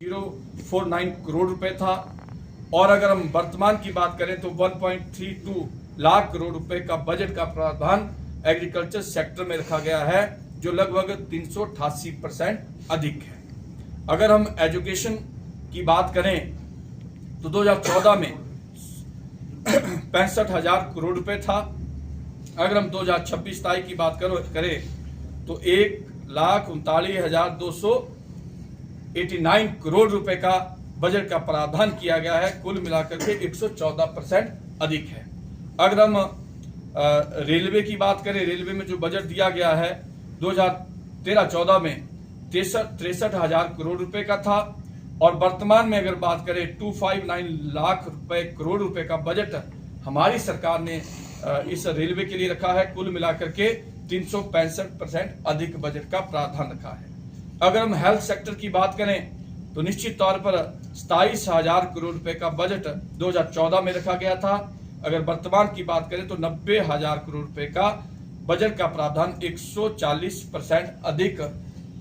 049 करोड़ रुपए था। और अगर हम वर्तमान की बात करें तो 1.32 लाख करोड़ रुपए का बजट का प्रावधान एग्रीकल्चर सेक्टर में रखा गया है, जो लगभग 388% अधिक है। अगर हम एजुकेशन की बात करें तो 2014 में 65,000 करोड़ रुपए था। अगर हम 2026-27 की बात करें तो 1,39,289 करोड़ रुपए का बजट का प्रावधान किया गया है, कुल मिलाकर के 114% अधिक है। अगर हम रेलवे की बात करें, रेलवे में जो बजट दिया गया है 2013-14 में 63,000 करोड़ रुपए का था, और वर्तमान में अगर बात करें 259 लाख करोड़ रुपए का बजट हमारी सरकार ने इस रेलवे के लिए रखा है। कुल मिलाकर के 365% अधिक बजट का प्रावधान रखा है। अगर हम हेल्थ सेक्टर की बात करें तो निश्चित तौर पर 27,000 करोड़ रुपए का बजट 2014 में रखा गया था। अगर वर्तमान की बात करें तो 90,000 करोड़ रुपए का बजट का प्रावधान 140% अधिक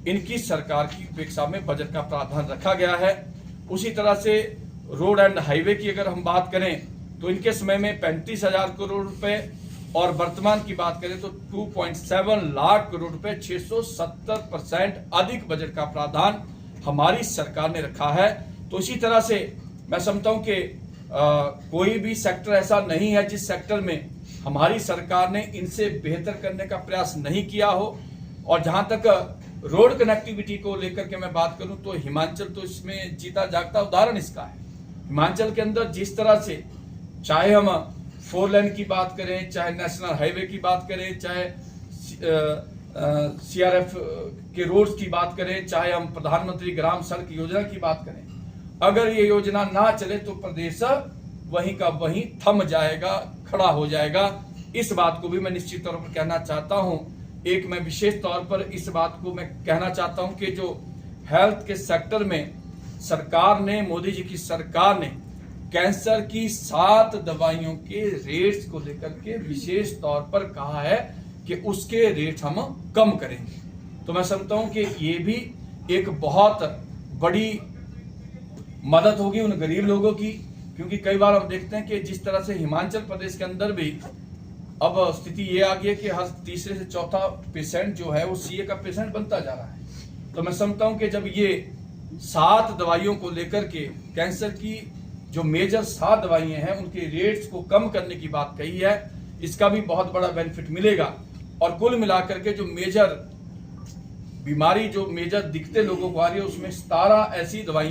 इनकी सरकार की अपेक्षा में बजट का प्रावधान रखा गया है। उसी तरह से रोड एंड हाईवे की अगर हम बात करें तो इनके समय में 35,000 करोड़ रुपए, और वर्तमान की बात करें तो 2.7 लाख करोड़ रुपए 670% अधिक बजट का प्रावधान हमारी सरकार ने रखा है। तो इसी तरह से मैं समझता हूं कि कोई भी सेक्टर ऐसा नहीं है जिस सेक्टर में हमारी सरकार ने इनसे बेहतर करने का प्रयास नहीं किया हो। और जहां तक रोड कनेक्टिविटी को लेकर के मैं बात करूं तो हिमाचल तो इसमें जीता जागता उदाहरण इसका है। हिमाचल के अंदर जिस तरह से, चाहे हम 4 लेन की बात करें, चाहे नेशनल हाईवे की बात करें, चाहे CRF के रोड्स की बात करें, चाहे हम प्रधानमंत्री ग्राम सड़क योजना की बात करें, अगर ये योजना ना चले तो प्रदेश वहीं का वहीं थम जाएगा, खड़ा हो जाएगा। इस बात को भी मैं निश्चित तौर पर कहना चाहता हूं। एक मैं विशेष तौर पर इस बात को मैं कहना चाहता हूं कि जो हेल्थ के सेक्टर में सरकार ने, मोदी जी की सरकार ने कैंसर की 7 दवाइयों के रेट्स को लेकर के विशेष तौर पर कहा है कि उसके रेट हम कम करेंगे। तो मैं समझता हूं कि ये भी एक बहुत बड़ी मदद होगी उन गरीब लोगों की, क्योंकि कई बार हम देखते हैं कि जिस तरह से हिमाचल प्रदेश के अंदर भी अब स्थिति ये आ गई है कि हर तीसरे से चौथा पेशेंट जो है वो CA का पेशेंट बनता जा रहा है। तो मैं समझता हूं कि जब ये 7 दवाइयों को लेकर के कैंसर की जो मेजर 7 दवाइयां हैं उनके रेट्स को कम करने की बात कही है, इसका भी बहुत बड़ा बेनिफिट मिलेगा। और कुल मिलाकर के जो मेजर बीमारी, जो मेजर दिक्कतें लोगों को आ रही है, उसमें 17 ऐसी दवाई